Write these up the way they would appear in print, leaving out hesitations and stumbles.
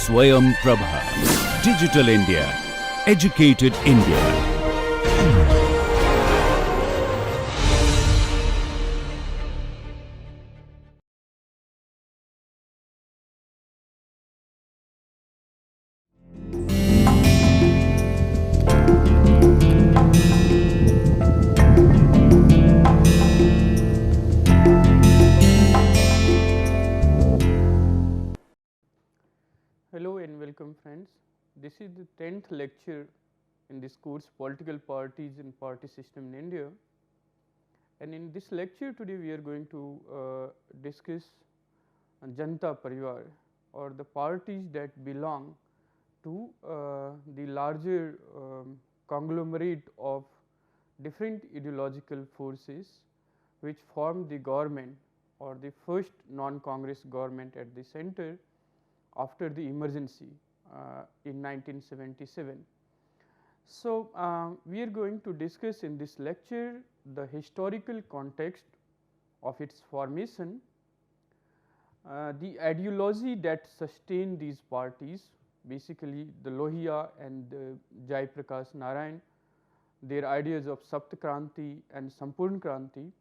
Swayam Prabha. Digital India. Educated India. Hello and welcome friends. This is the 10th lecture in this course Political Parties and Party System in India, and in this lecture today we are going to discuss Janata Parivar, or the parties that belong to the larger conglomerate of different ideological forces which form the government, or the first non-Congress government at the center after the emergency in 1977. So, we are going to discuss in this lecture the historical context of its formation, the ideology that sustained these parties, basically the Lohia and Jai Prakash Narayan, their ideas of Sapt Kranti and Sampurn Kranti.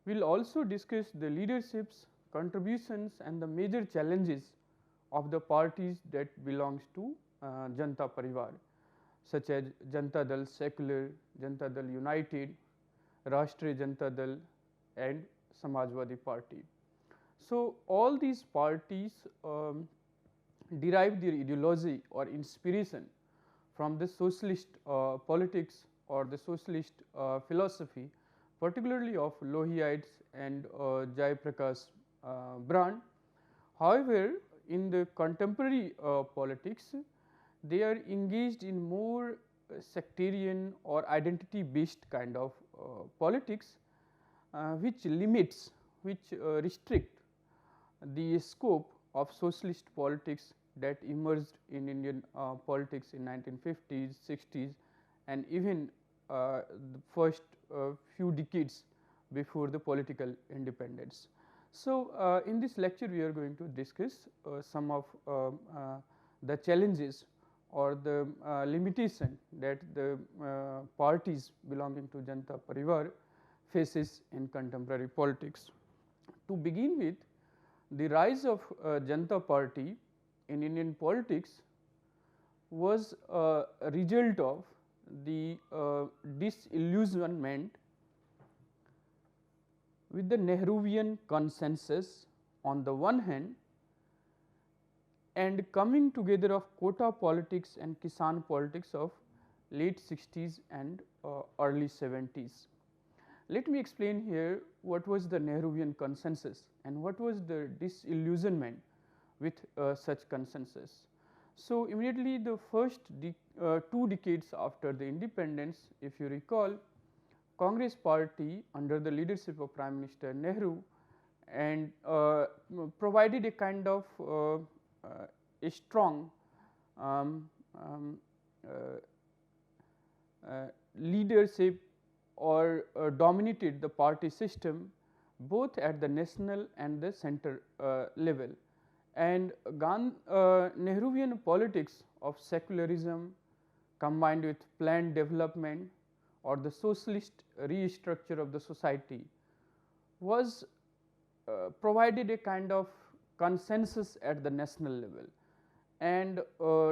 We will also discuss the leaderships, contributions and the major challenges of the parties that belongs to Janata Parivar, such as Janata Dal Secular, Janata Dal United, Rashtriya Janata Dal and Samajwadi Party. So, all these parties derive their ideology or inspiration from the socialist politics or the socialist philosophy, particularly of Lohiites and Jai Prakash brand. However, in the contemporary politics, they are engaged in more sectarian or identity based kind of politics, which limits, which restrict the scope of socialist politics that emerged in Indian politics in 1950s, 60s and even the first few decades before the political independence. So, in this lecture we are going to discuss some of the challenges or the limitation that the parties belonging to Janata Parivar faces in contemporary politics. To begin with, the rise of Janata Party in Indian politics was a result of the disillusionment with the Nehruvian consensus on the one hand and coming together of quota politics and Kisan politics of late 60s and early 70s. Let me explain here what was the Nehruvian consensus and what was the disillusionment with such consensus. So, immediately the first 2 decades after the independence, if you recall, Congress party under the leadership of Prime Minister Nehru and provided a kind of a strong leadership or dominated the party system both at the national and the center level. And Nehruvian politics of secularism combined with planned development or the socialist restructure of the society was provided a kind of consensus at the national level, and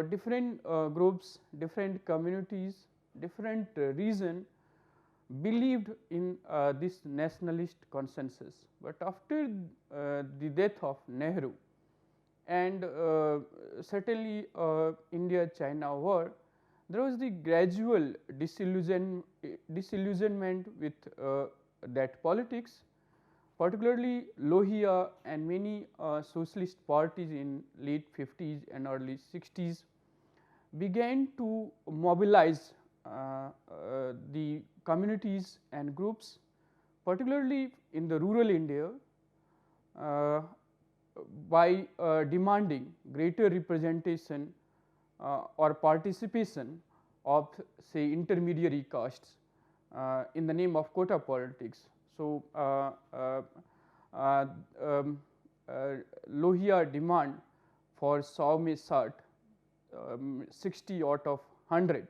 different groups, different communities, different region believed in this nationalist consensus. But after the death of Nehru and certainly India-China war, there was the gradual disillusionment with that politics, particularly Lohia and many socialist parties in late 50s and early 60s began to mobilize the communities and groups, particularly in the rural India, by demanding greater representation or participation of say intermediary castes in the name of quota politics. So, Lohia demand for 100 में 60, 60 out of 100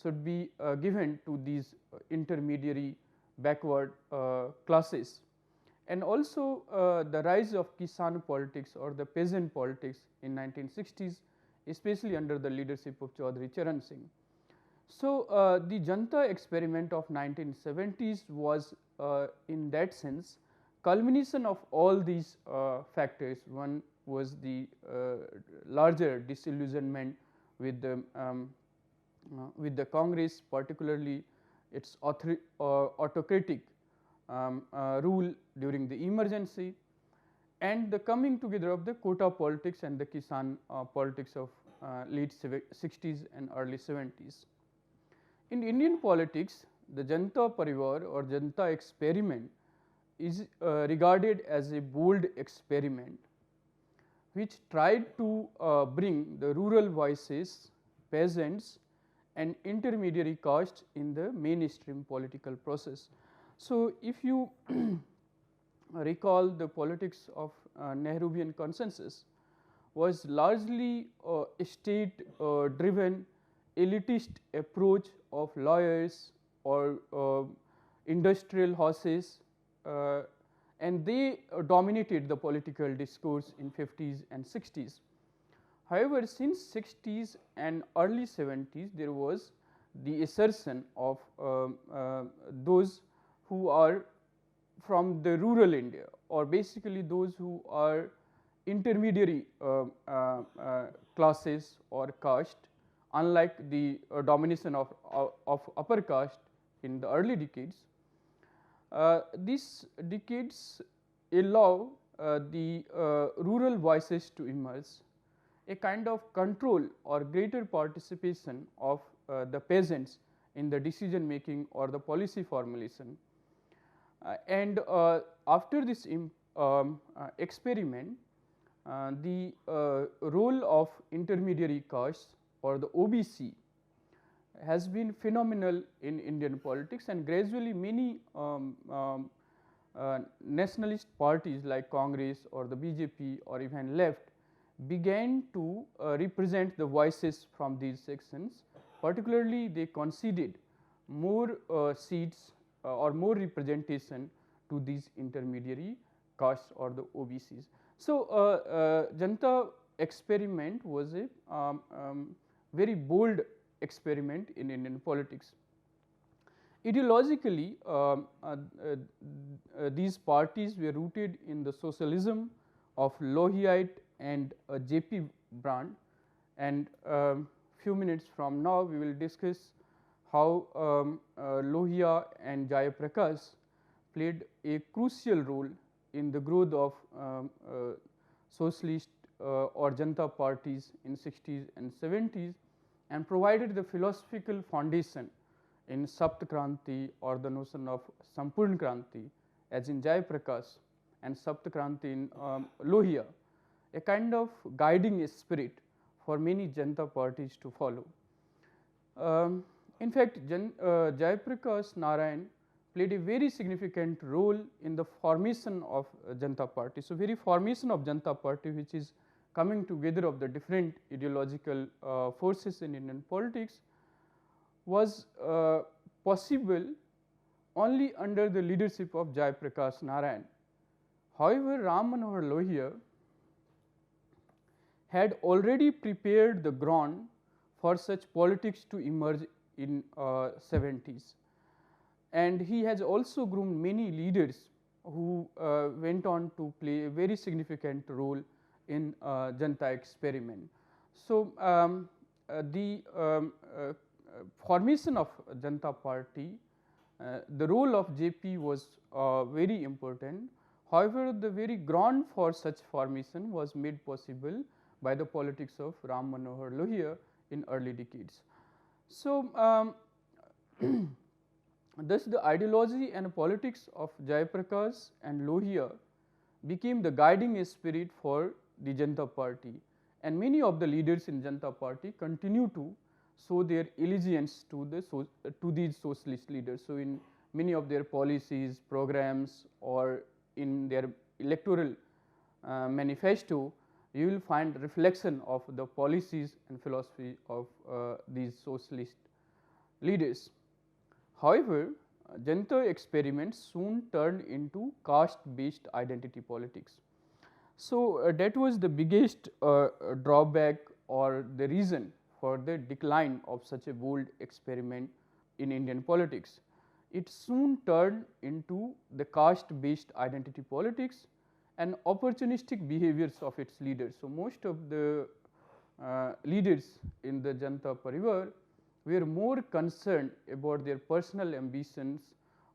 should be given to these intermediary backward classes. And also the rise of Kisan politics or the peasant politics in 1960s, especially under the leadership of Chaudhry Charan Singh. So the Janta experiment of 1970s was in that sense culmination of all these factors. One was the larger disillusionment with the Congress, particularly its autocratic rule during the emergency, and the coming together of the quota politics and the Kisan politics of late 60s and early 70s. In Indian politics, the Janta Parivar or Janta experiment is regarded as a bold experiment which tried to bring the rural voices, peasants and intermediary caste in the mainstream political process. So, if you recall, the politics of Nehruvian consensus was largely a state driven elitist approach of lawyers or industrial horses, and they dominated the political discourse in 50s and 60s. However, since 60s and early 70s, there was the assertion of those who are from the rural India, or basically those who are intermediary classes or caste, unlike the domination of upper caste in the early decades. These decades allow the rural voices to emerge, a kind of control or greater participation of the peasants in the decision making or the policy formulation. And after this experiment, the role of intermediary castes or the OBC has been phenomenal in Indian politics, and gradually many nationalist parties like Congress or the BJP or even left began to represent the voices from these sections. Particularly, they conceded more seats or more representation to these intermediary castes or the OBCs. So, Janta experiment was a very bold experiment in Indian politics. Ideologically, these parties were rooted in the socialism of Lohiite and J.P. Brand, and few minutes from now we will discuss how Lohia and Jayaprakash played a crucial role in the growth of socialist or Janta parties in 60s and 70s, and provided the philosophical foundation in Sapt Kranti or the notion of Sampurn Kranti, as in Jayaprakash, and Sapt Kranti in Lohia, a kind of guiding spirit for many Janta parties to follow. In fact, Jayaprakash Narayan played a very significant role in the formation of Janta Party. So, very formation of Janta Party, which is coming together of the different ideological forces in Indian politics, was possible only under the leadership of Jayaprakash Narayan. However, Ram Manohar Lohia had already prepared the ground for such politics to emerge in 70s, and he has also groomed many leaders who went on to play a very significant role in Janta experiment. So, the formation of Janta Party, the role of JP was very important. However, the very ground for such formation was made possible by the politics of Ram Manohar Lohia in early decades. So, thus the ideology and politics of Jayaprakash and Lohia became the guiding spirit for the Janta Party, and many of the leaders in Janta Party continue to show their allegiance to these socialist leaders. So, in many of their policies, programs, or in their electoral manifesto, you will find reflection of the policies and philosophy of these socialist leaders. However, Janata experiments soon turned into caste-based identity politics. So, that was the biggest drawback or the reason for the decline of such a bold experiment in Indian politics. It soon turned into the caste-based identity politics and opportunistic behaviors of its leaders. So, most of the leaders in the Janata Parivar were more concerned about their personal ambitions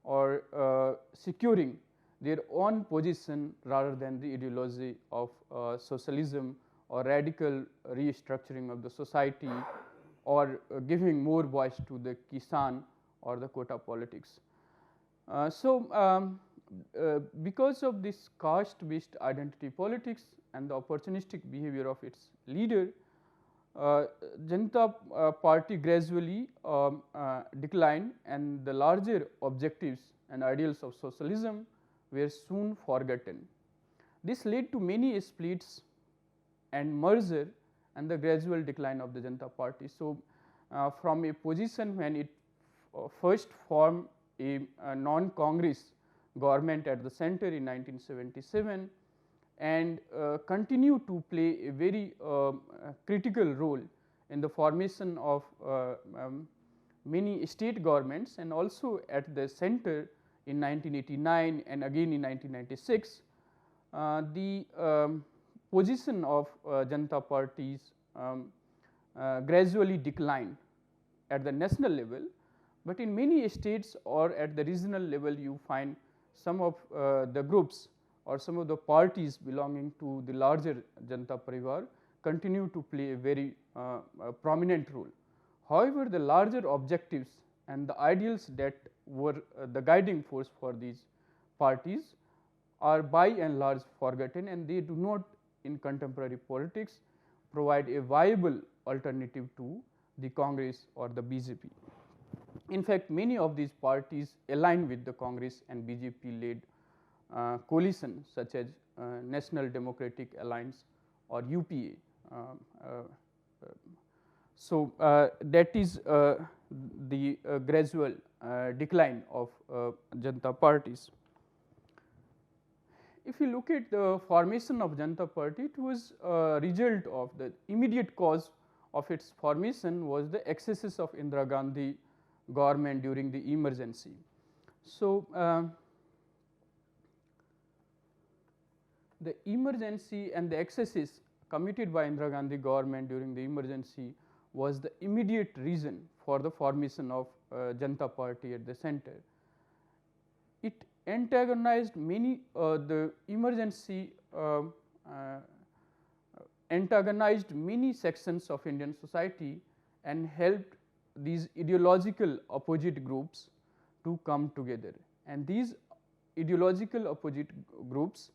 or securing their own position rather than the ideology of socialism or radical restructuring of the society or giving more voice to the Kisan or the quota politics. Because of this caste-based identity politics and the opportunistic behavior of its leader, Janata Party gradually declined, and the larger objectives and ideals of socialism were soon forgotten. This led to many splits and merger and the gradual decline of the Janata Party. So, from a position when it first formed a non-Congress government at the center in 1977 and continue to play a very critical role in the formation of many state governments, and also at the center in 1989 and again in 1996, the position of Janata parties gradually declined at the national level, but in many states or at the regional level you find some of the groups or some of the parties belonging to the larger Janata Parivar continue to play a very prominent role. However, the larger objectives and the ideals that were the guiding force for these parties are by and large forgotten, and they do not in contemporary politics provide a viable alternative to the Congress or the BJP. In fact, many of these parties align with the Congress and BJP led coalition such as National Democratic Alliance or UPA. So, that is the gradual decline of Janata parties. If you look at the formation of Janata Party, it was a result of the immediate cause of its formation was the excesses of Indira Gandhi government during the emergency. So, the emergency and the excesses committed by Indira Gandhi government during the emergency was the immediate reason for the formation of Janata Party at the center. It antagonized many the emergency antagonized many sections of Indian society and helped these ideological opposite groups to come together, and these ideological opposite groups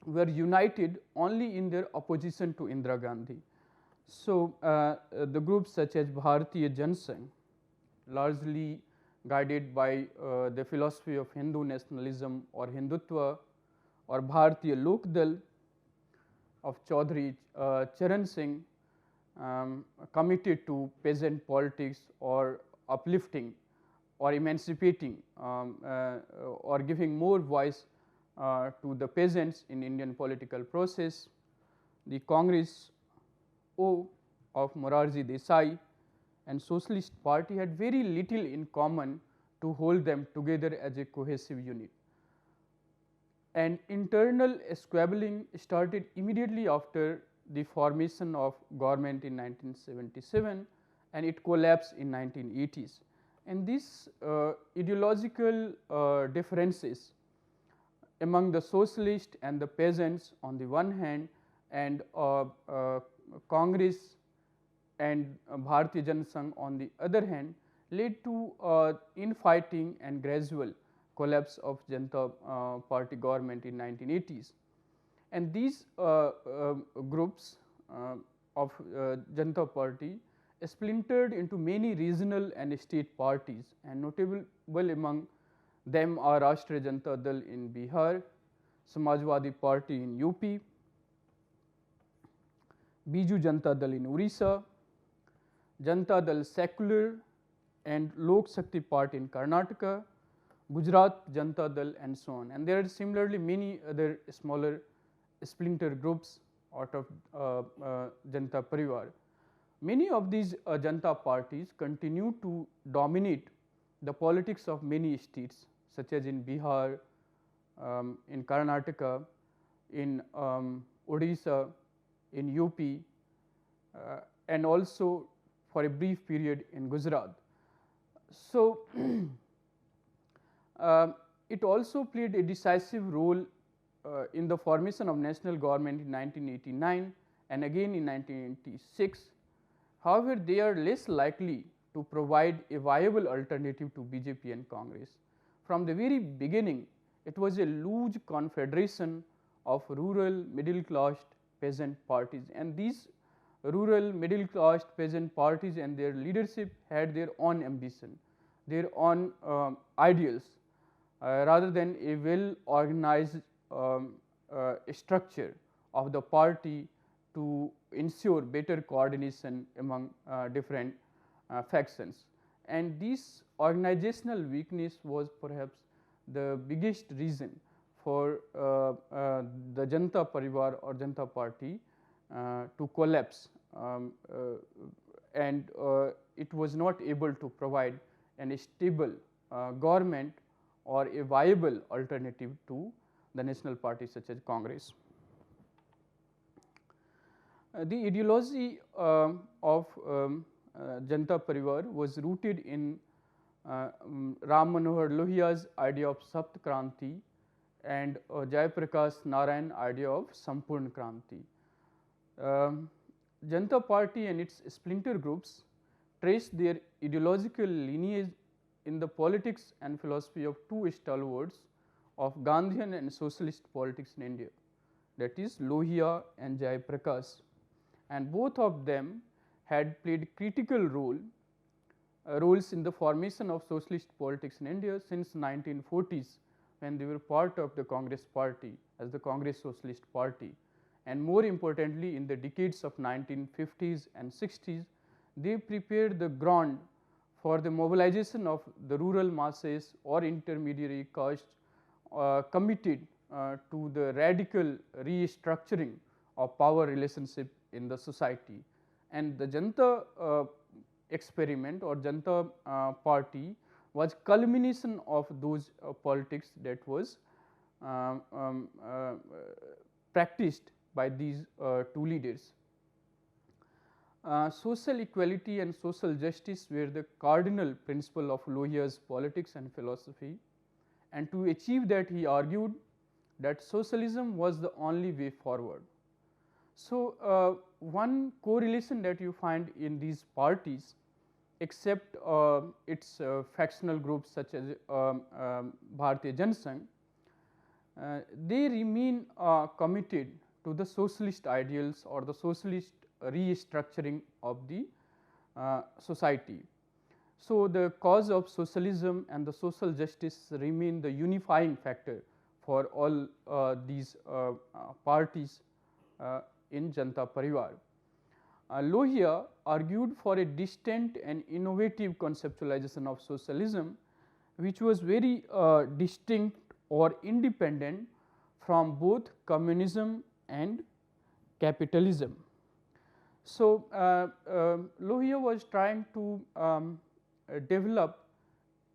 were united only in their opposition to Indira Gandhi. So, the groups such as Bharatiya Jansangh, largely guided by the philosophy of Hindu nationalism or Hindutva, or Bharatiya Lok Dal of Chaudhary Charan Singh, committed to peasant politics or uplifting or emancipating or giving more voice to the peasants in Indian political process. The Congress O of Morarji Desai and Socialist Party had very little in common to hold them together as a cohesive unit, and internal squabbling started immediately after the formation of government in 1977 and it collapsed in 1980s. And these ideological differences among the socialist and the peasants on the one hand, and Congress and Bharatiya Jansangh on the other hand, led to infighting and gradual collapse of Janata Party government in 1980s. And these groups of Janata Party splintered into many regional and state parties, and notable among them are Rashtriya Janata Dal in Bihar, Samajwadi Party in UP, Biju Janata Dal in Orissa, Janata Dal Secular and Lok Shakti Party in Karnataka, Gujarat Janata Dal, and so on. And there are similarly many other smaller splinter groups out of Janata Parivar. Many of these Janata parties continue to dominate the politics of many states, such as in Bihar, in Karnataka, in Odisha, in UP, and also for a brief period in Gujarat. So, it also played a decisive role in the formation of national government in 1989 and again in 1986. However, they are less likely to provide a viable alternative to BJP and Congress. From the very beginning, it was a loose confederation of rural, middle class, peasant parties, and these rural, middle class, peasant parties and their leadership had their own ambition, their own ideals, rather than a well organized structure of the party to ensure better coordination among different factions. And this organizational weakness was perhaps the biggest reason for the Janata Parivar or Janata Party to collapse, and it was not able to provide a stable government or a viable alternative to the national parties such as Congress. The ideology of Janata Parivar was rooted in Ram Manohar Lohia's idea of Sapt Kranti and Jayaprakash Narayan idea of Sampurna Kranti. Janata Party and its splinter groups traced their ideological lineage in the politics and philosophy of two stalwarts of Gandhian and socialist politics in India, that is Lohia and Jayaprakash, and both of them had played critical roles in the formation of socialist politics in India since 1940s, when they were part of the Congress Party as the Congress Socialist Party, and more importantly in the decades of 1950s and 60s, they prepared the ground for the mobilization of the rural masses or intermediary castes committed to the radical restructuring of power relationship in the society. And the Janata experiment or Janata Party was culmination of those politics that was practiced by these two leaders. Social equality and social justice were the cardinal principle of Lohia's politics and philosophy, and to achieve that he argued that socialism was the only way forward. So, one correlation that you find in these parties, except its factional groups such as Bharatiya Janasangh, they remain committed to the socialist ideals or the socialist restructuring of the society. So, the cause of socialism and the social justice remain the unifying factor for all these parties in Janata Parivar. Lohia argued for a distinct and innovative conceptualization of socialism, which was very distinct or independent from both communism and capitalism. So, Lohia was trying to develop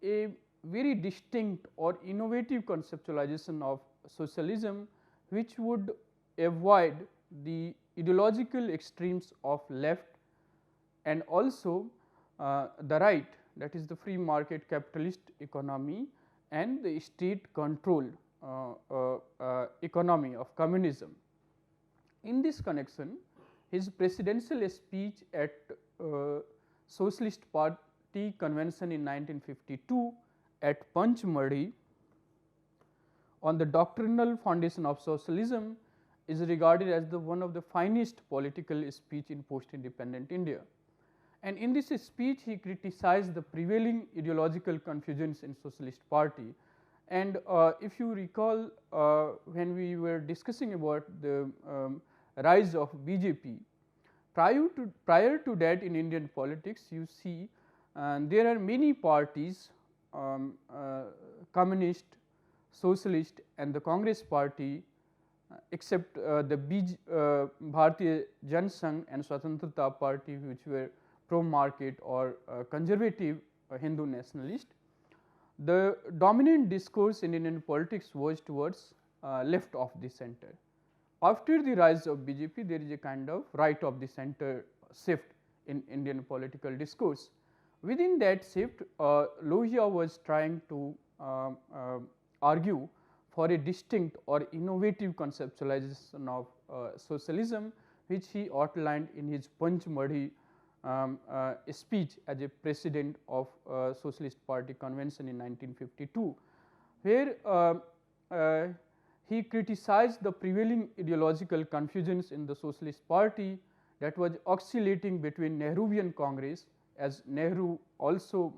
a very distinct or innovative conceptualization of socialism, which would avoid the ideological extremes of left and also the right, that is the free market capitalist economy and the state controlled economy of communism. In this connection, his presidential speech at Socialist Party Convention in 1952 at Panchmadi on the doctrinal foundation of socialism is regarded as the one of the finest political speech in post-independent India. And in this speech, he criticized the prevailing ideological confusions in Socialist Party And if you recall, when we were discussing about the rise of BJP, prior to that in Indian politics, you see there are many parties, communist, socialist and the Congress party, except the Bharatiya Jan Sangh and Swatantrata party, which were pro-market or conservative Hindu nationalist. The dominant discourse in Indian politics was towards left of the center. After the rise of BJP, there is a kind of right of the center shift in Indian political discourse. Within that shift, Lohia was trying to argue for a distinct or innovative conceptualization of socialism, which he outlined in his Panchmadhi speech as a president of Socialist Party convention in 1952, where he criticized the prevailing ideological confusions in the Socialist Party that was oscillating between Nehruvian Congress, as Nehru also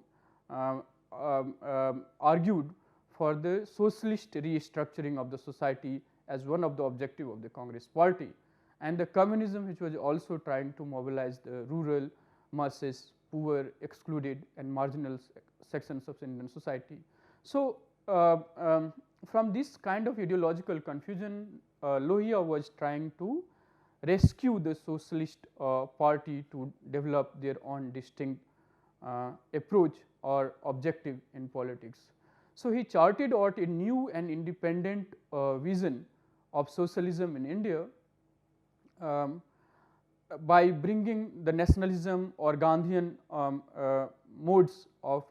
argued for the socialist restructuring of the society as one of the objective of the Congress party, and the communism, which was also trying to mobilize the rural masses, poor, excluded and marginal sections of Indian society. So, from this kind of ideological confusion, Lohia was trying to rescue the socialist party to develop their own distinct approach or objective in politics. So, he charted out a new and independent vision of socialism in India by bringing the nationalism or Gandhian modes of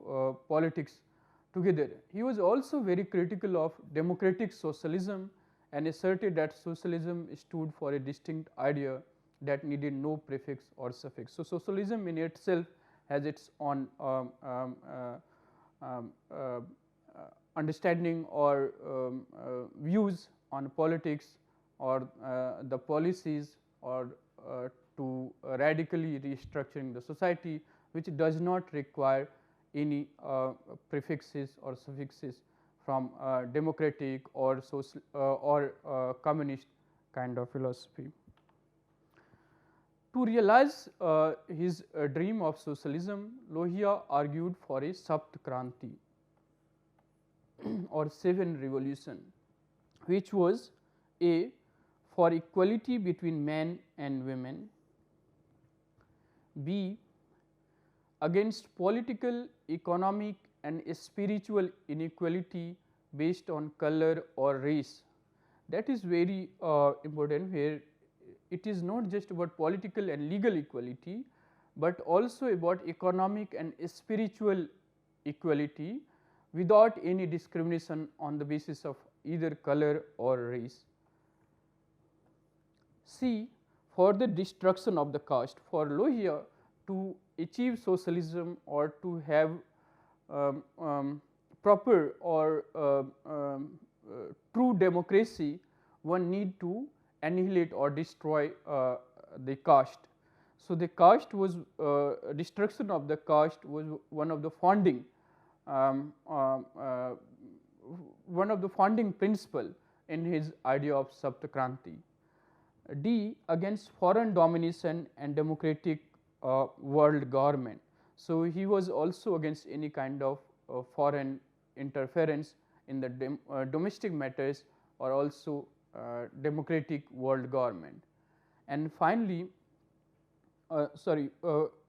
politics together. He was also very critical of democratic socialism and asserted that socialism stood for a distinct idea that needed no prefix or suffix. So, socialism in itself has its own understanding or views on politics or the policies or to radically restructuring the society, which does not require any prefixes or suffixes from democratic or social or communist kind of philosophy. To realize his dream of socialism, Lohia argued for a Sapt Kranti or 7 revolution, which was A, for equality between men and women, B, against political, economic and spiritual inequality based on color or race. That is very important, where it is not just about political and legal equality, but also about economic and spiritual equality without any discrimination on the basis of either color or race. C, for the destruction of the caste. For Lohia, to achieve socialism or to have proper or true democracy, one need to annihilate or destroy the caste. So, the caste was destruction of the caste was one of the founding principle in his idea of Sapt Kranti. D, against foreign domination and democratic world government. So, he was also against any kind of foreign interference in the domestic matters or also democratic world government. And finally,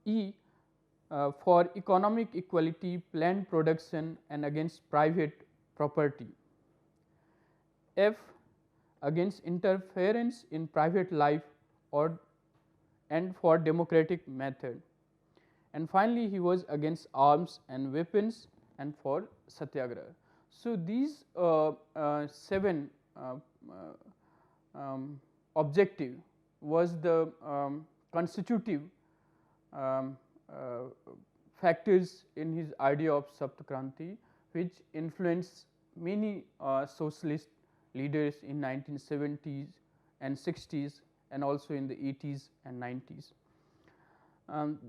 E, for economic equality, planned production and against private property. F, against interference in private life or and for democratic method. And finally, he was against arms and weapons and for satyagraha. So, these 7 objective was the constitutive factors in his idea of Sapt Kranti, which influenced many socialist leaders in 1970s and 60s and also in the 80s and 90s.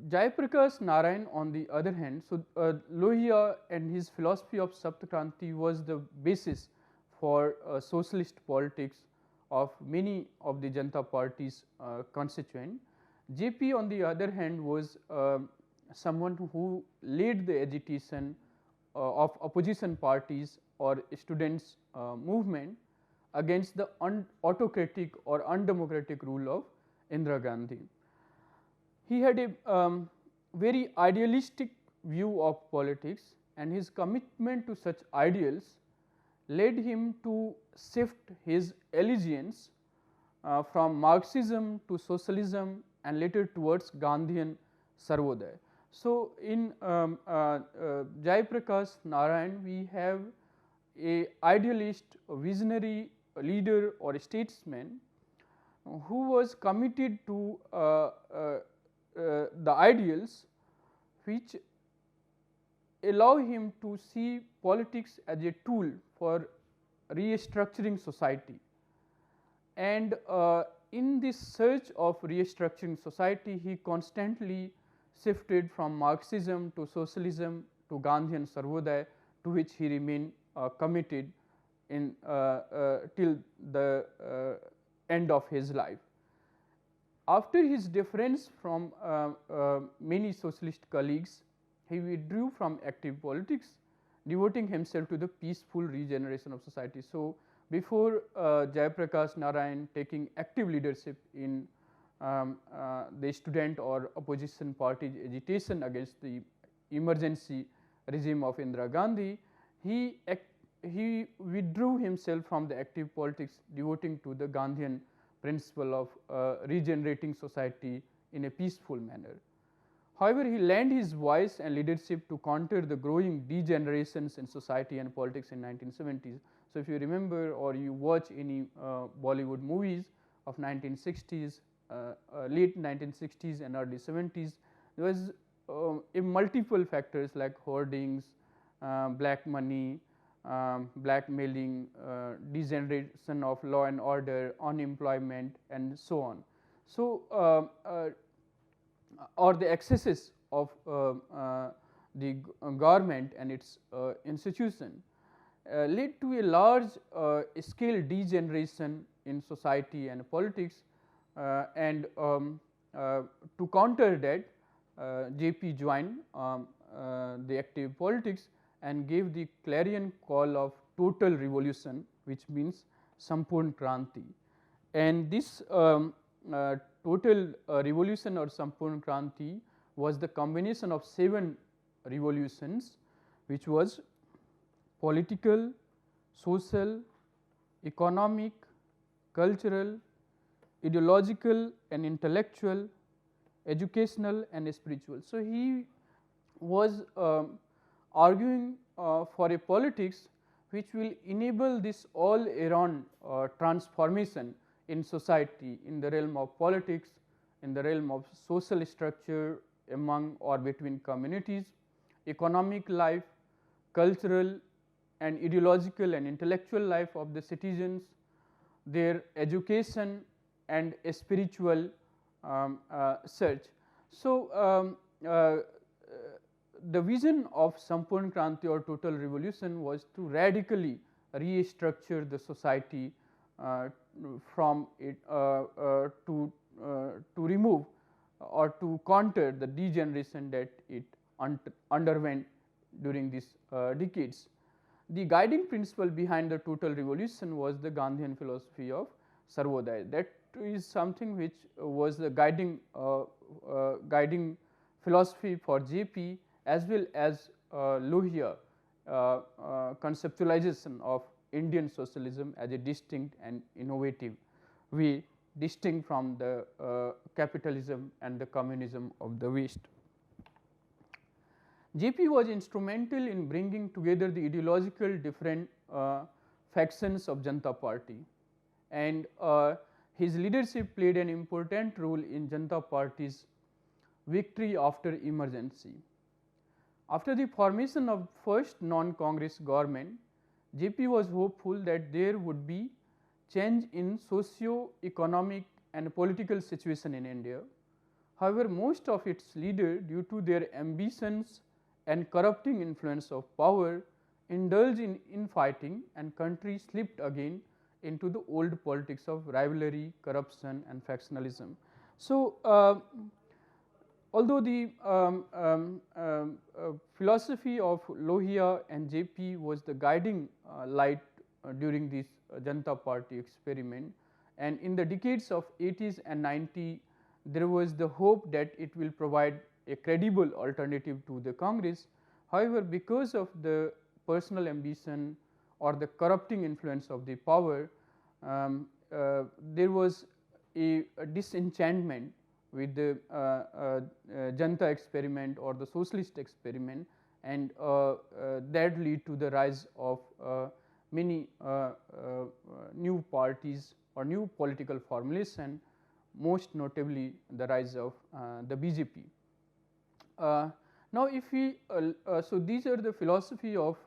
Jayaprakash Narayan, on the other hand, so Lohia and his philosophy of Saptakranti was the basis for socialist politics of many of the Janata Party's constituent. JP, on the other hand, was someone who led the agitation of opposition parties or students movement against the autocratic or undemocratic rule of Indira Gandhi. He had a very idealistic view of politics, and his commitment to such ideals led him to shift his allegiance from Marxism to socialism and later towards Gandhian Sarvodaya. So, in Jayaprakash Narayan, we have a idealist, a visionary leader or a statesman who was committed to the ideals which allow him to see politics as a tool for restructuring society. And in this search of restructuring society, he constantly shifted from Marxism to socialism to Gandhian Sarvodaya, to which he remained committed in till the end of his life. After his difference from many socialist colleagues, he withdrew from active politics, devoting himself to the peaceful regeneration of society. So, before Jayaprakash Narayan taking active leadership in the student or opposition party agitation against the emergency regime of Indira Gandhi, he withdrew himself from the active politics, devoting to the Gandhian principle of regenerating society in a peaceful manner. However, he lent his voice and leadership to counter the growing degenerations in society and politics in 1970s. So, if you remember or you watch any Bollywood movies of 1960s, late 1960s and early 70s, there was a multiple factors like hoardings, black money, blackmailing, degeneration of law and order, unemployment, and so on. So, or the excesses of the government and its institution led to a large scale degeneration in society and politics, and to counter that, JP joined the active politics and gave the clarion call of total revolution, which means Sampurna Kranti. And this total revolution or Sampurna Kranti was the combination of 7 revolutions, which was political, social, economic, cultural, ideological and intellectual, educational and spiritual. So, he was arguing for a politics which will enable this all around transformation in society, in the realm of politics, in the realm of social structure among or between communities, economic life, cultural and ideological and intellectual life of the citizens, their education and spiritual search. So, the vision of Sampurna Kranti or total revolution was to radically restructure the society from it to remove or to counter the degeneration that it underwent during these decades. The guiding principle behind the total revolution was the Gandhian philosophy of Sarvodaya. That is something which was the guiding philosophy for JP as well as Lohia conceptualization of Indian socialism as a distinct and innovative way, distinct from the capitalism and the communism of the West. JP was instrumental in bringing together the ideological different factions of Janata Party, and his leadership played an important role in Janata Party's victory after emergency. After the formation of first non-Congress government, JP was hopeful that there would be change in socio-economic and political situation in India, However, most of its leaders, due to their ambitions and corrupting influence of power, indulged in infighting, and country slipped again into the old politics of rivalry, corruption and factionalism. So, although the philosophy of Lohia and JP was the guiding light during this Janata Party experiment, and in the decades of 80s and 90s, there was the hope that it will provide a credible alternative to the Congress. However, because of the personal ambition or the corrupting influence of the power, there was a disenchantment with the Janata experiment or the socialist experiment, and that lead to the rise of many new parties or new political formulation, most notably the rise of the BJP. Now, if we so these are the philosophy of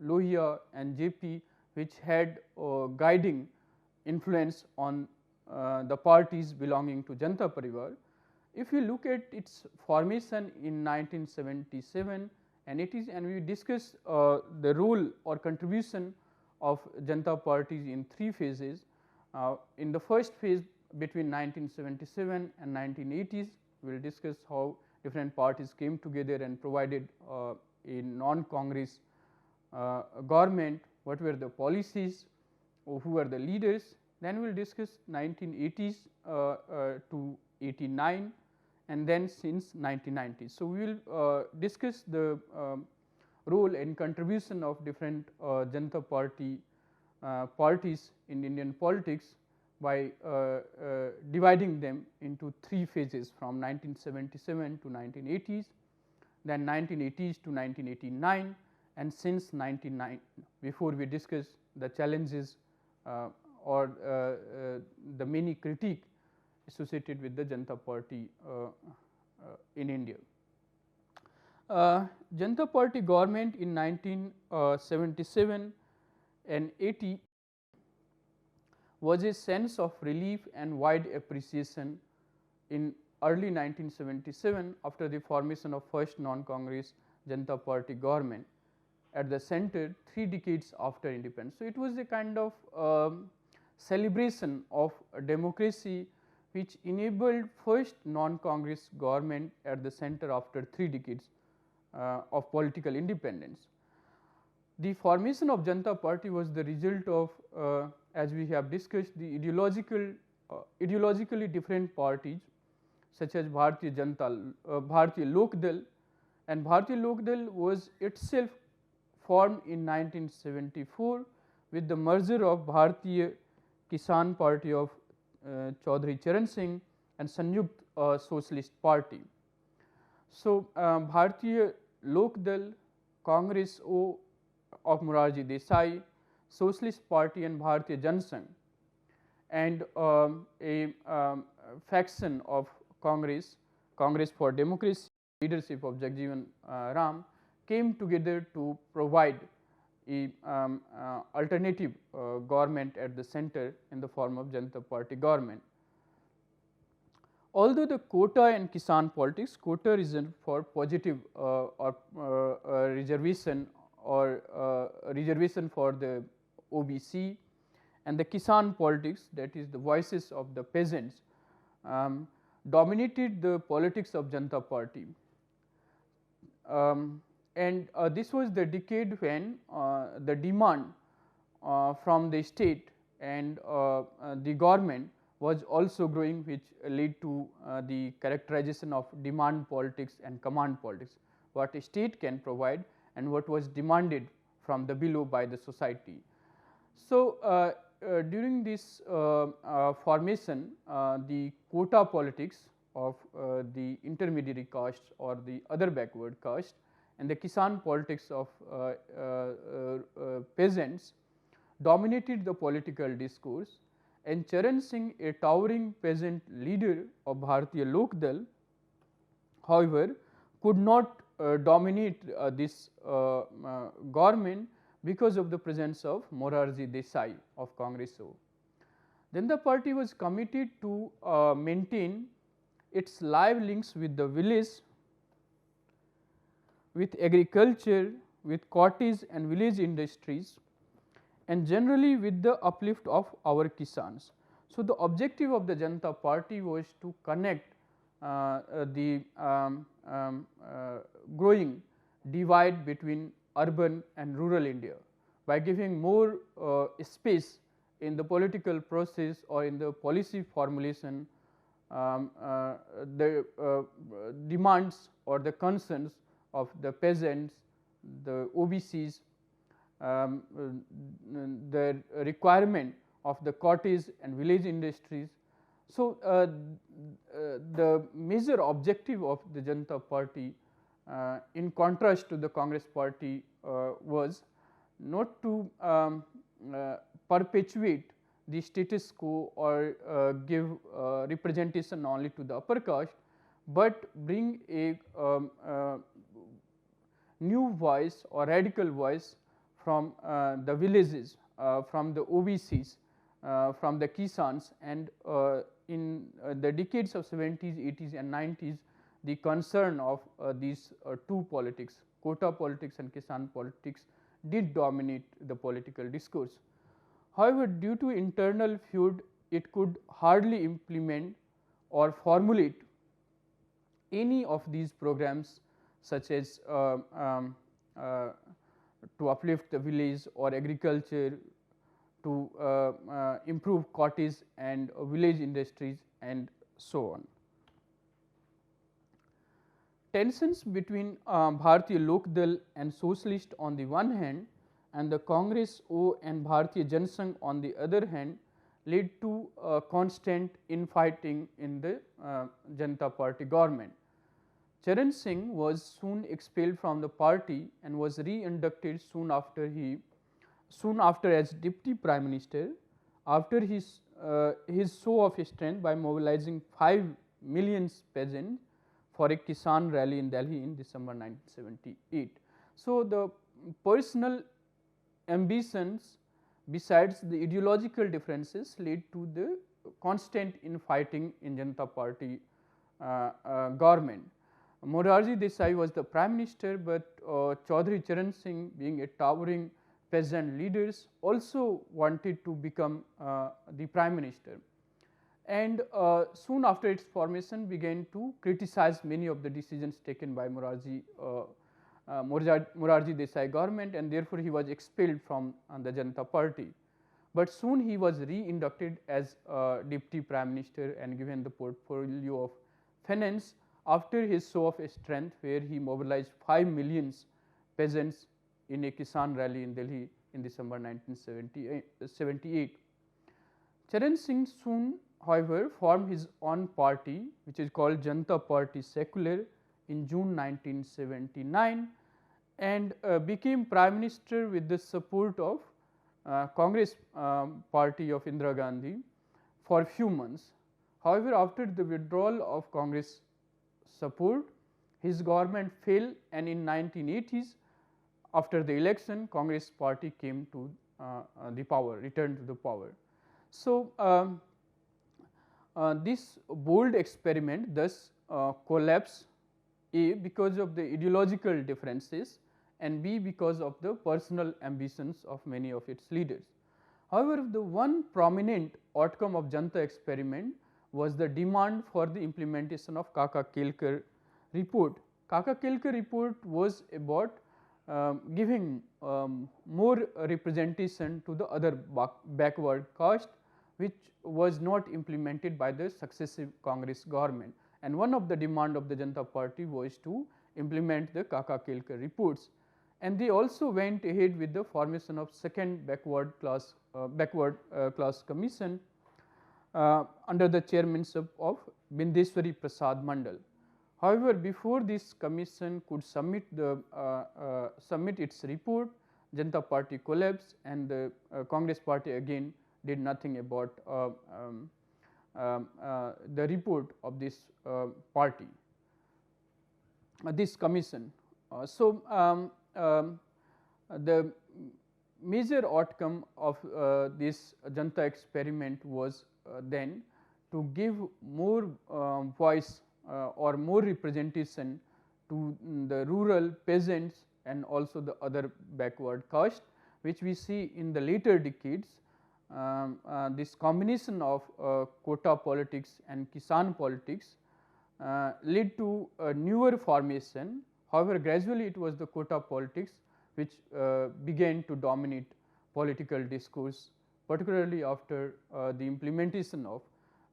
Lohia and JP, which had guiding influence on the parties belonging to Janata Parivar. If you look at its formation in 1977, and we discuss the role or contribution of Janata parties in three phases. In the first phase between 1977 and 1980s, we will discuss how different parties came together and provided a non-Congress government, what were the policies, who were the leaders. Then we will discuss 1980s to 89, and then since 1990s. So, we will discuss the role and contribution of different Janata parties in Indian politics by dividing them into three phases from 1977 to 1980s, then 1980s to 1989, and since 1999, before we discuss the challenges or the many critique associated with the Janata Party in India. Janata Party government in 1977 and 80 was a sense of relief and wide appreciation in early 1977 after the formation of first non-Congress Janata Party government at the center 3 decades after independence. So, it was a kind of celebration of democracy which enabled first non-Congress government at the center after 3 decades of political independence. The formation of Janata Party was the result of as we have discussed the ideologically different parties such as Bharatiya Lok Dal, and Bharatiya Lok Dal was itself formed in 1974 with the merger of Bharatiya Kisan Party of Chaudhary Charan Singh and Sanyukt Socialist Party. So, Bharatiya Lok Dal, Congress O of Morarji Desai, Socialist Party and Bharatiya Jan Sangh, and a faction of Congress for Democracy, leadership of Jagjeevan Ram, came together to provide a alternative government at the center in the form of Janata Party government. Although the quota and Kisan politics, quota is for positive or reservation or reservation for the OBC, and the Kisan politics, that is the voices of the peasants, dominated the politics of Janata Party. And this was the decade when the demand from the state and the government was also growing, which led to the characterization of demand politics and command politics, what a state can provide and what was demanded from the below by the society. So, during this formation, the quota politics of the intermediary caste or the other backward caste and the Kisan politics of peasants dominated the political discourse, and Charan Singh, a towering peasant leader of Bharatiya Lok Dal, however, could not dominate this government because of the presence of Morarji Desai of Congress O. Then the party was committed to maintain its live links with the village, with agriculture, with cottage and village industries, and generally with the uplift of our Kisans. So, the objective of the Janata Party was to connect the growing divide between urban and rural India by giving more space in the political process or in the policy formulation the demands or the concerns of the peasants, the OBCs, the requirement of the cottage and village industries. So, the major objective of the Janata Party in contrast to the Congress Party was not to perpetuate the status quo or give representation only to the upper caste, but bring a new voice or radical voice from the villages, from the OBCs, from the Kisans, and in the decades of 70s, 80s and 90s, the concern of these two politics, quota politics and Kisan politics, did dominate the political discourse. However, due to internal feud, it could hardly implement or formulate any of these programs, such as to uplift the village or agriculture, to improve cottage and village industries, and so on. Tensions between Bharatiya Lok Dal and Socialist on the one hand and the Congress O and Bharatiya Janasangh on the other hand led to constant infighting in the Janata Party government. Charan Singh was soon expelled from the party and was re-inducted soon after as Deputy Prime Minister, after his show of strength by mobilizing 5 million peasants for a Kisan rally in Delhi in December 1978. So, the personal ambitions besides the ideological differences led to the constant infighting in Janata Party government. Morarji Desai was the Prime Minister, but Chaudhary Charan Singh, being a towering peasant leader, also wanted to become the Prime Minister, and soon after its formation began to criticize many of the decisions taken by Morarji Desai government, and therefore he was expelled from the Janata Party. But soon he was re-inducted as Deputy Prime Minister and given the portfolio of finance after his show of strength, where he mobilized 5 million peasants in a Kisan rally in Delhi in December 1978. Charan Singh soon, however, formed his own party, which is called Janata Party Secular, in June 1979, and became Prime Minister with the support of Congress party of Indira Gandhi for a few months. However, after the withdrawal of Congress support, his government fell, and in 1980s, after the election, Congress party came to the power, returned to the power. So, this bold experiment thus collapsed, A, because of the ideological differences, and B, because of the personal ambitions of many of its leaders. However, the one prominent outcome of Janata experiment was the demand for the implementation of Kaka Kelkar report. Kaka Kelkar report was about giving more representation to the other backward caste, which was not implemented by the successive Congress government. And one of the demand of the Janata Party was to implement the Kaka Kelkar reports. And they also went ahead with the formation of second backward class commission under the chairmanship of Bindeswari Prasad Mandal. However, before this commission could submit its report, Janata Party collapsed, and the Congress party again did nothing about the report of this party, this commission. The major outcome of this Janata experiment was then to give more voice or more representation to the rural peasants and also the other backward caste, which we see in the later decades. This combination of quota politics and Kisan politics led to a newer formation. However, gradually it was the quota politics which began to dominate political discourse, particularly after the implementation of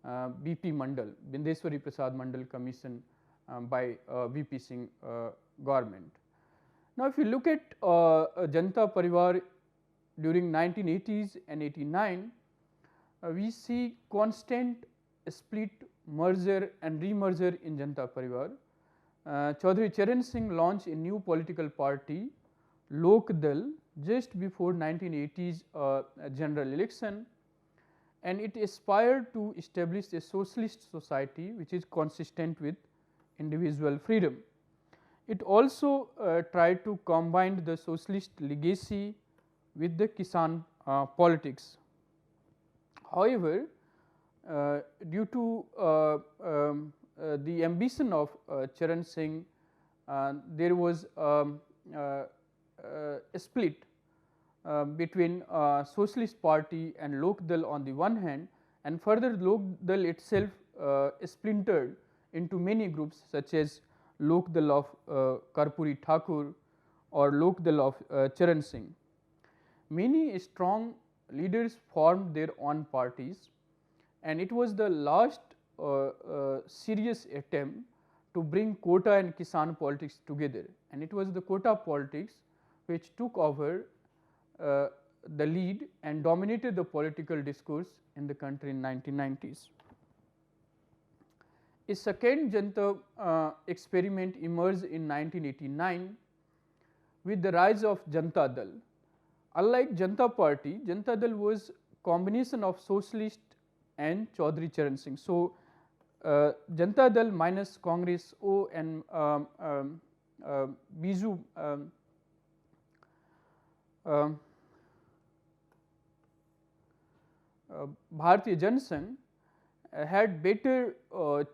BP Mandal, Bindeswari Prasad Mandal Commission by VP Singh government. Now, if you look at Janata Parivar during 1980s and 89, we see constant split, merger and remerger in Janata Parivar. Chaudhary Charan Singh launched a new political party, Lok Dal, just before 1980s general election, and it aspired to establish a socialist society which is consistent with individual freedom. It also tried to combine the socialist legacy with the Kisan politics. However, due to the ambition of Charan Singh, there was a split between Socialist Party and Lok Dal on the one hand, and further Lok Dal itself splintered into many groups such as Lok Dal of Karpuri Thakur or Lok Dal of Charan Singh. Many strong leaders formed their own parties, and it was the last serious attempt to bring quota and Kisan politics together, and it was the quota politics which took over the lead and dominated the political discourse in the country in 1990s. A second Janata experiment emerged in 1989 with the rise of Janata Dal. Unlike Janata Party, Janata Dal was combination of socialist and Chaudhary Charan Singh. So, Janata Dal minus Congress O and Biju Bharatiya Janasangh had better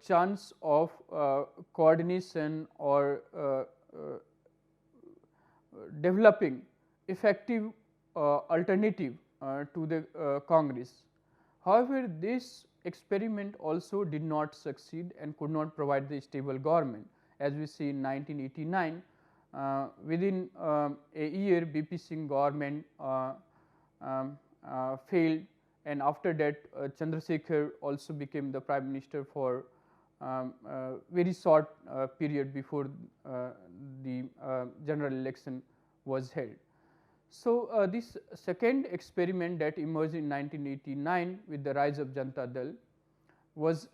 chance of coordination or developing effective alternative to the Congress. However, this experiment also did not succeed and could not provide the stable government. As we see in 1989, within a year BP Singh government failed, and after that Chandrasekhar also became the Prime Minister for very short period before the general election was held. So, this second experiment that emerged in 1989 with the rise of Janata Dal was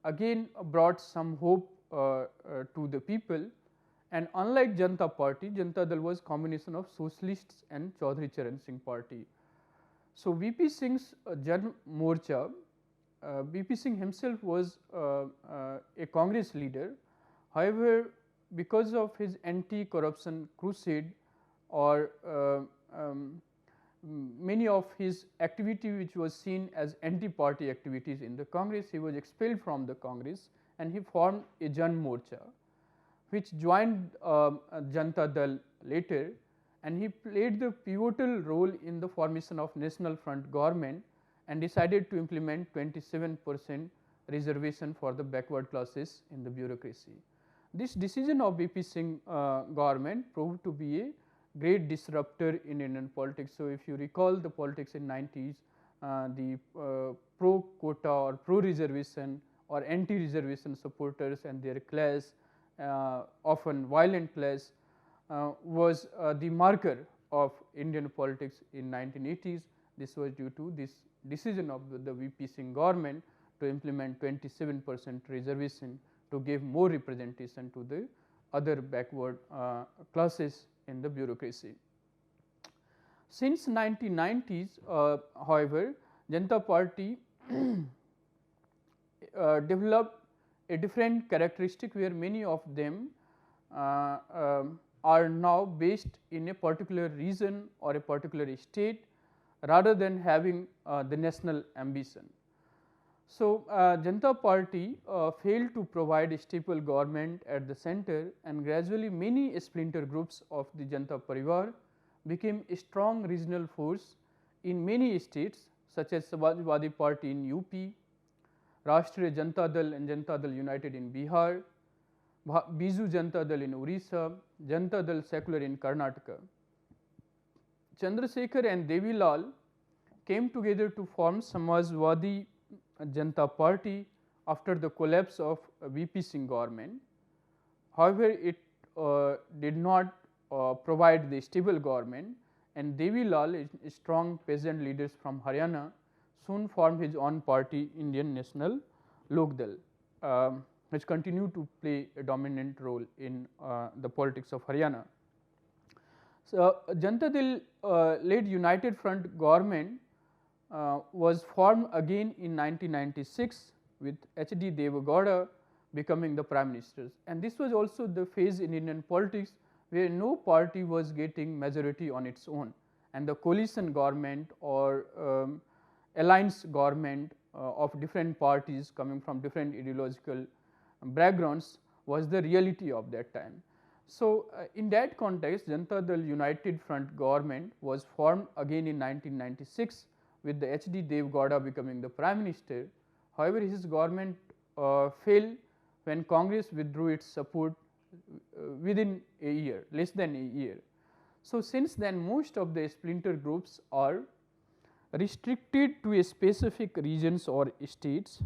again brought some hope to the people, and unlike Janata Party, Janata Dal was combination of socialists and Chaudhary Charan Singh Party. So, VP Singh's Jan Morcha, VP Singh himself was a Congress leader. However, because of his anti-corruption crusade or many of his activity which was seen as anti-party activities in the Congress, he was expelled from the Congress and he formed a Jan Morcha, which joined Janata Dal later, and he played the pivotal role in the formation of National Front government and decided to implement 27% reservation for the backward classes in the bureaucracy. This decision of VP Singh government proved to be a great disruptor in Indian politics. So, if you recall the politics in 90s, the pro quota or pro reservation or anti reservation supporters and their clash, often violent clash, was the marker of Indian politics in 1980s. This was due to this decision of the VP Singh government to implement 27% reservation to give more representation to the other backward classes in the bureaucracy. Since 1990s, however, Janata Party developed a different characteristic where many of them are now based in a particular region or a particular state rather than having the national ambition. So, Janata Party failed to provide a stable government at the center, and gradually many splinter groups of the Janata Parivar became a strong regional force in many states such as Samajwadi Party in UP, Rashtriya Janata Dal and Janata Dal United in Bihar, Biju Janata Dal in Orissa, Janata Dal Secular in Karnataka. Chandrasekhar and Devilal came together to form Samajwadi Janata Party after the collapse of VP Singh government. However, it did not provide the stable government, and Devilal, a strong peasant leaders from Haryana, soon formed his own party, Indian National Lok Dal, which continued to play a dominant role in the politics of Haryana. So, Janata Dal led United Front government was formed again in 1996 with H.D. Deve Gowda becoming the Prime Minister, and this was also the phase in Indian politics where no party was getting majority on its own, and the coalition government or alliance government of different parties coming from different ideological backgrounds was the reality of that time. So, in that context, Janata Dal United Front government was formed again in 1996 with the H.D. Deve Gowda becoming the Prime Minister. However, his government fell when Congress withdrew its support within a year, less than a year. So, since then most of the splinter groups are restricted to a specific regions or states,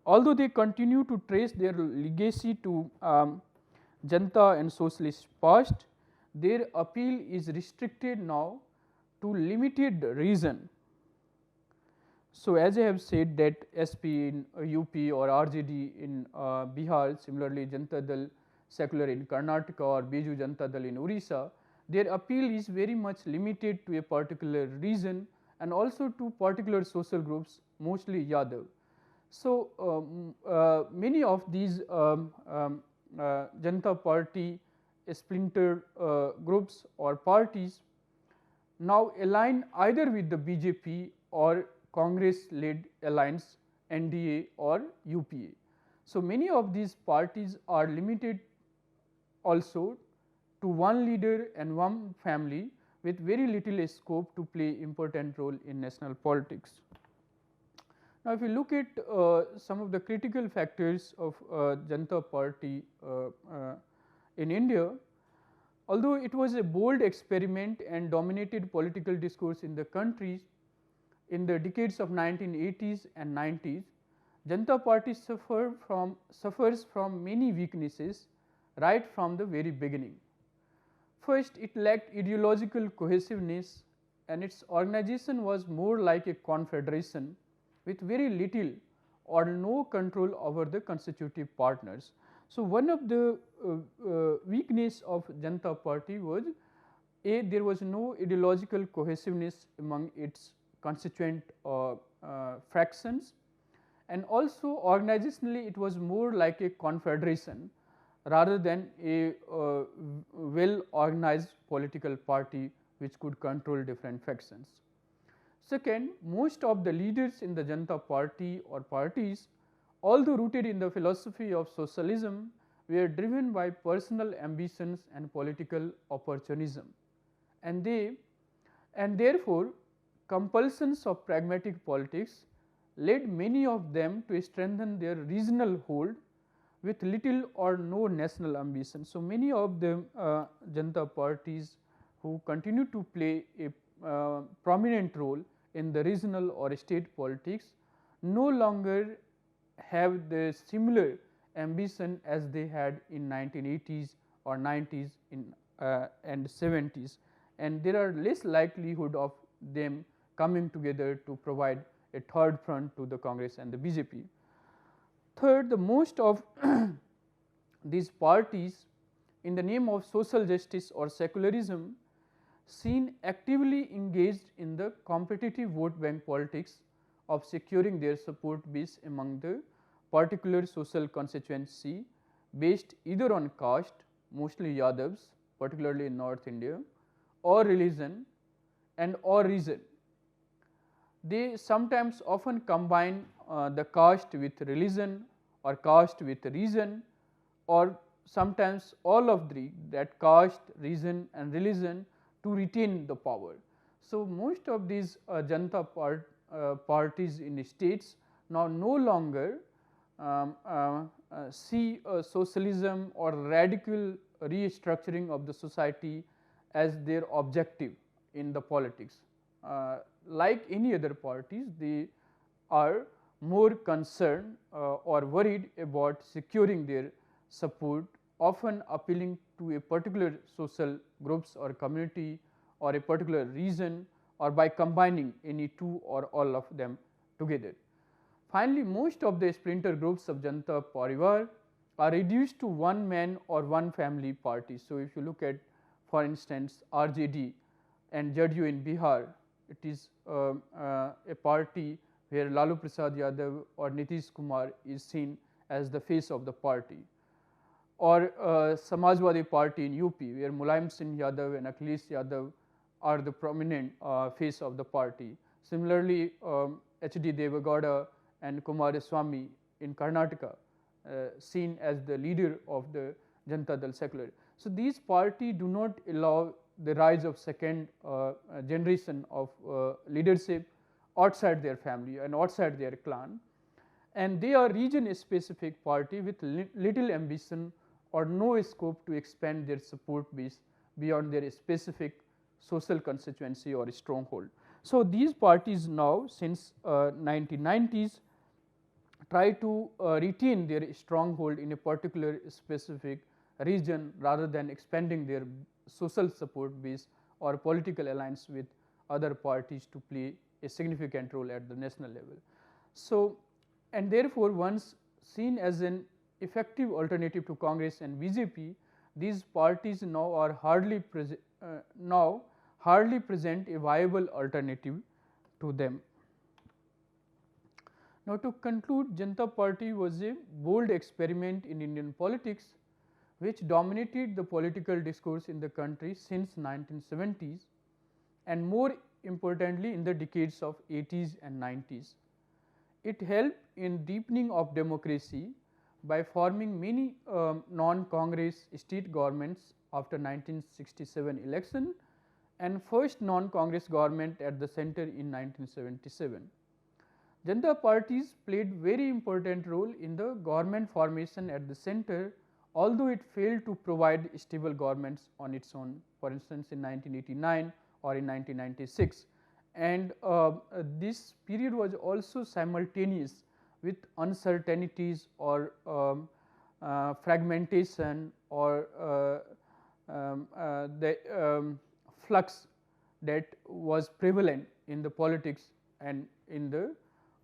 although they continue to trace their legacy to Janata and socialist past, their appeal is restricted now to limited region. So, as I have said that SP in UP or RJD in Bihar, similarly Janata Dal Secular in Karnataka or Biju Janata Dal in Orissa, their appeal is very much limited to a particular region and also to particular social groups, mostly Yadav. So, many of these Janata Party splinter groups or parties now align either with the BJP or Congress led alliance NDA or UPA. So, many of these parties are limited also to one leader and one family with very little scope to play important role in national politics. Now, if you look at some of the critical factors of Janata Party in India, although it was a bold experiment and dominated political discourse in the country in the decades of 1980s and 90s, Janata Party suffers from many weaknesses right from the very beginning. First, it lacked ideological cohesiveness, and its organization was more like a confederation with very little or no control over the constitutive partners. So, one of the weakness of Janata Party was there was no ideological cohesiveness among its constituent fractions, and also organizationally it was more like a confederation rather than a well organized political party which could control different factions. Second, most of the leaders in the Janata Party or parties, although rooted in the philosophy of socialism, were driven by personal ambitions and political opportunism, and therefore compulsions of pragmatic politics led many of them to strengthen their regional hold with little or no national ambition. So, many of the Janata parties who continue to play a prominent role in the regional or state politics no longer have the similar ambition as they had in 1980s or 90s and 70s, and there are less likelihood of them coming together to provide a third front to the Congress and the BJP. Third, the most of these parties in the name of social justice or secularism seen actively engaged in the competitive vote bank politics of securing their support base among the particular social constituency based either on caste, mostly Yadavs, particularly in North India, or religion and or region. They sometimes often combine the caste with religion or caste with reason, or sometimes all of three, that caste, reason and religion, to retain the power. So, most of these Janata parties in states now no longer see socialism or radical restructuring of the society as their objective in the politics. Like any other parties, they are more concerned or worried about securing their support, often appealing to a particular social groups or community or a particular region, or by combining any two or all of them together. Finally, most of the splinter groups of Janata Parivar are reduced to one man or one family party. So, if you look at, for instance, RJD and JDU in Bihar, it is a party where Lalu Prasad Yadav or Nitish Kumar is seen as the face of the party, or Samajwadi Party in UP, where Mulayam Singh Yadav and Akhilesh Yadav are the prominent face of the party. Similarly, H.D. Devagowda and Kumaraswamy in Karnataka, seen as the leader of the Janata Dal Secular. So, these parties do not allow the rise of second generation of leadership outside their family and outside their clan, and they are region specific party with little ambition or no scope to expand their support base beyond their specific social constituency or stronghold. So, these parties now since 1990s try to retain their stronghold in a particular specific region rather than expanding their social support base or political alliance with other parties to play a significant role at the national level. So, and therefore, once seen as an effective alternative to Congress and BJP, these parties now are hardly present a viable alternative to them. Now, to conclude, Janata Party was a bold experiment in Indian politics, which dominated the political discourse in the country since 1970s, and more importantly in the decades of 80s and 90s. It helped in deepening of democracy by forming many non-Congress state governments after 1967 election and first non-Congress government at the center in 1977. Janata parties played very important role in the government formation at the center, although it failed to provide stable governments on its own, for instance in 1989 or in 1996. And this period was also simultaneous with uncertainties or fragmentation or the flux that was prevalent in the politics and in the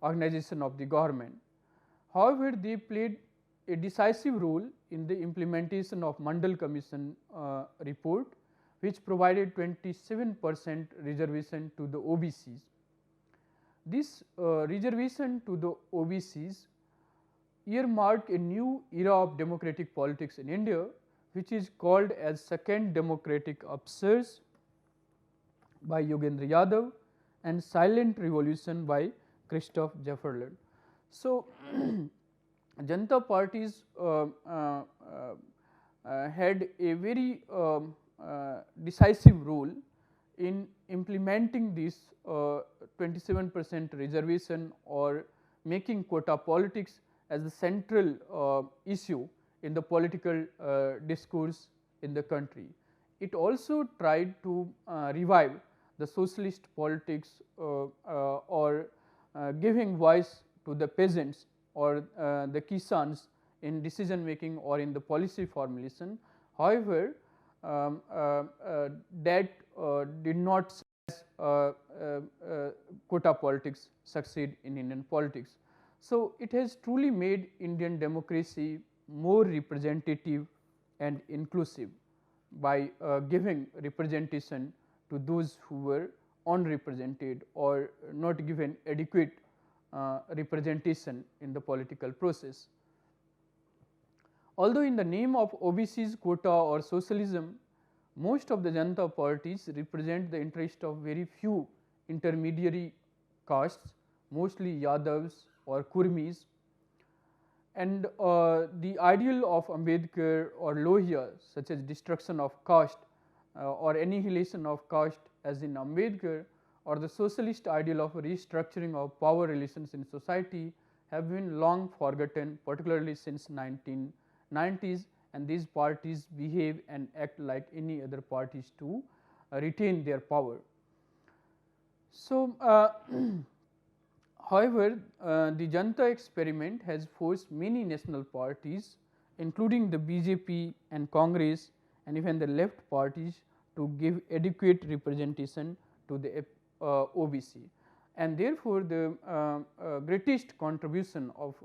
organization of the government. However, they played a decisive role in the implementation of Mandal Commission report, which provided 27% reservation to the OBCs. This reservation to the OBCs earmarked a new era of democratic politics in India, which is called as second democratic upsurge by Yogendra Yadav and silent revolution by Christophe Jaferland. So, Janata parties had a very decisive role in implementing this 27% reservation or making quota politics as the central issue in the political discourse in the country. It also tried to revive the socialist politics or giving voice to the peasants or the kisans in decision making or in the policy formulation. However, that did not quota politics succeed in Indian politics. So, it has truly made Indian democracy more representative and inclusive by giving representation to those who were unrepresented or not given adequate representation in the political process. Although in the name of OBCs, quota or socialism, most of the Janata parties represent the interest of very few intermediary castes, mostly Yadavs or Kurmis. And the ideal of Ambedkar or Lohia, such as destruction of caste or annihilation of caste as in Ambedkar, or the socialist ideal of restructuring of power relations in society, have been long forgotten, particularly since 1990s, and these parties behave and act like any other parties to retain their power. So, however, the Janata experiment has forced many national parties, including the BJP and Congress and even the left parties, to give adequate representation to the OBC, and therefore, the greatest contribution of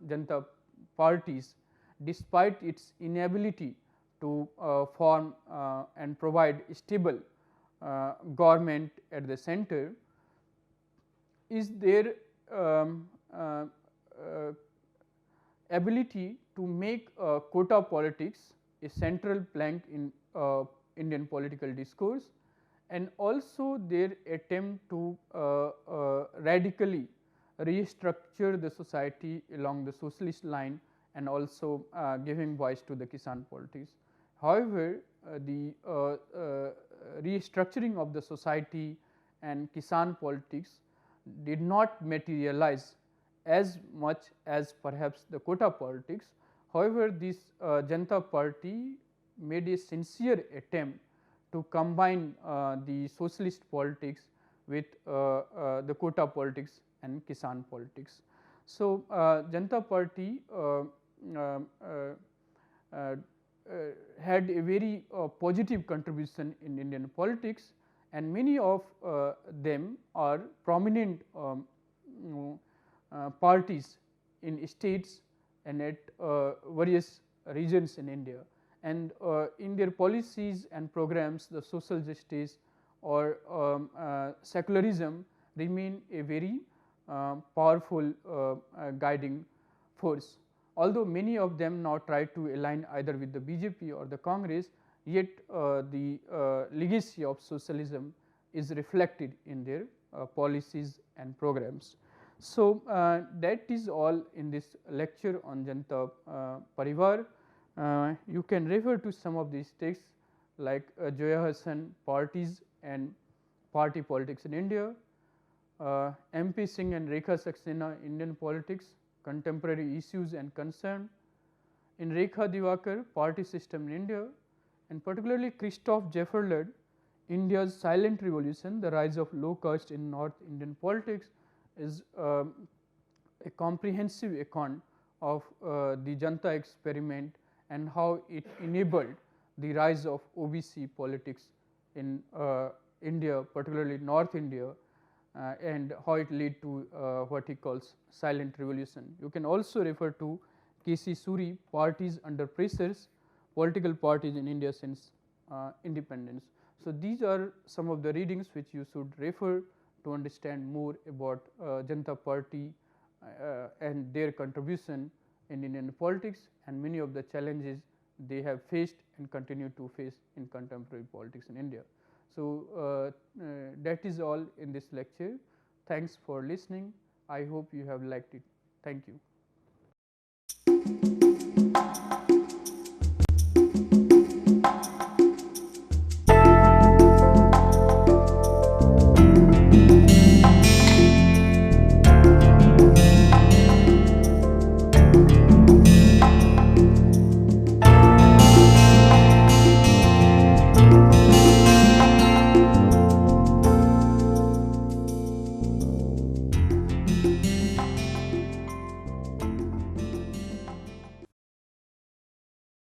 Janata parties, despite its inability to form and provide stable government at the center, is their ability to make quota politics a central plank in Indian political discourse, and also their attempt to radically restructure the society along the socialist line, and also giving voice to the Kisan politics. However, the restructuring of the society and Kisan politics did not materialize as much as perhaps the quota politics. However, this Janata party made a sincere attempt to combine the socialist politics with the quota politics and Kisan politics. So, Janata party had a very positive contribution in Indian politics, and many of them are prominent parties in states and at various regions in India, and in their policies and programs the social justice or secularism remain a very powerful guiding force. Although many of them now try to align either with the BJP or the Congress, yet the legacy of socialism is reflected in their policies and programs. So, that is all in this lecture on Janata Parivar. You can refer to some of these texts like Joya Hassan, Parties and Party Politics in India, MP Singh and Rekha Saxena, Indian Politics, Contemporary Issues and Concern, in Rekha Divakar, Party System in India, and particularly Christoph Jefferlard, India's Silent Revolution, the Rise of Low Caste in North Indian Politics, is a comprehensive account of the Janata experiment and how it enabled the rise of OBC politics in India, particularly North India, and how it led to what he calls silent revolution. You can also refer to K.C. Suri, Parties Under Pressures, Political Parties in India Since Independence. So, these are some of the readings which you should refer to understand more about Janata Party and their contribution in Indian politics, and many of the challenges they have faced and continue to face in contemporary politics in India. So, that is all in this lecture. Thanks for listening. I hope you have liked it. Thank you.